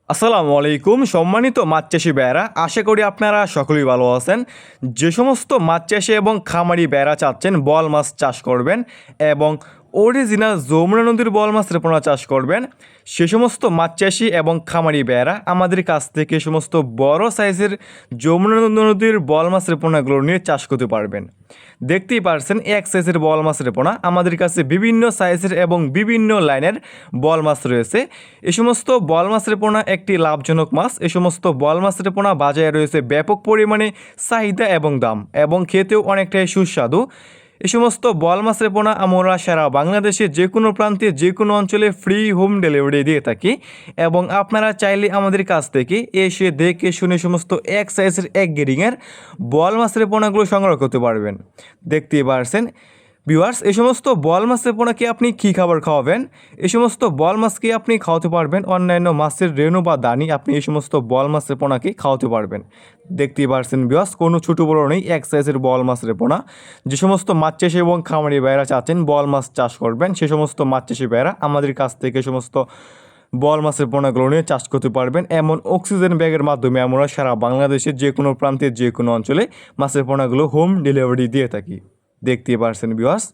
আসসালামু আলাইকুম সম্মানিত মাছ চাষি ভাইয়েরা, আশা করি আপনারা সকলেই ভালো আছেন। যে সমস্ত মাছ চাষি এবং খামারি ভাইয়েরা চাচ্ছেন বল মাছ চাষ করবেন এবং অরিজিনাল যমুনা নদীর বল মাছের পোনা চাষ করবেন, সে সমস্ত মাছ চাষি এবং খামারি ভাইয়েরা আমাদের কাছ থেকে সমস্ত বড় সাইজের যমুনা নদীর বল মাছের পোনাগুলো নিয়ে চাষ করতে পারবেন। দেখতেই পারছেন এক সাইজের বল মাছের পোনা, আমাদের কাছে বিভিন্ন সাইজের এবং বিভিন্ন লাইনের বল মাছ রয়েছে। এই সমস্ত বল মাছের পোনা একটি লাভজনক মাছ। এই সমস্ত বল মাছের পোনা বাজারে রয়েছে ব্যাপক পরিমাণে চাহিদা এবং দাম, এবং খেতেও অনেকটাই সুস্বাদু। এই সমস্ত বল মাছের পোনা আমরা সারা বাংলাদেশে যে কোনো প্রান্তে যে কোনো অঞ্চলে ফ্রি হোম ডেলিভারি দিয়ে থাকি, এবং আপনারা চাইলে আমাদের কাছ থেকে এসে দেখে শুনে সমস্ত এক সাইজের এক গ্রেডিংয়ের বল মাছের পোনাগুলো সংগ্রহ করতে পারবেন। দেখতেই পারছেন ভিউয়ার্স, এই সমস্ত বল মাছের পোনাকে আপনি কী খাবার খাওয়াবেন? এই সমস্ত বল মাছকে আপনি খাওয়াতে পারবেন অন্যান্য মাছের রেণু বা দানি, আপনি এই সমস্ত বল মাছের পোনাকে খাওয়াতে পারবেন। দেখতেই পারছেন ভিউয়ার্স, কোনো ছোটো বড়ো নেই, এক সাইজের বল মাছের পোনা। যে সমস্ত মাছ চাষি এবং খামারি ভাইয়েরা চাচ্ছেন বল মাছ চাষ করবেন, সে সমস্ত মাছ চাষি ভাইয়েরা আমাদের কাছ থেকে সমস্ত বল মাছের পোনাগুলো নিয়ে চাষ করতে পারবেন। এমন অক্সিজেন ব্যাগের মাধ্যমে আমরা সারা বাংলাদেশের যে কোনো প্রান্তে যে কোনো অঞ্চলে মাছের পোনাগুলো হোম ডেলিভারি দিয়ে থাকি। দেখতেই পারছেন ভিউয়ার্স।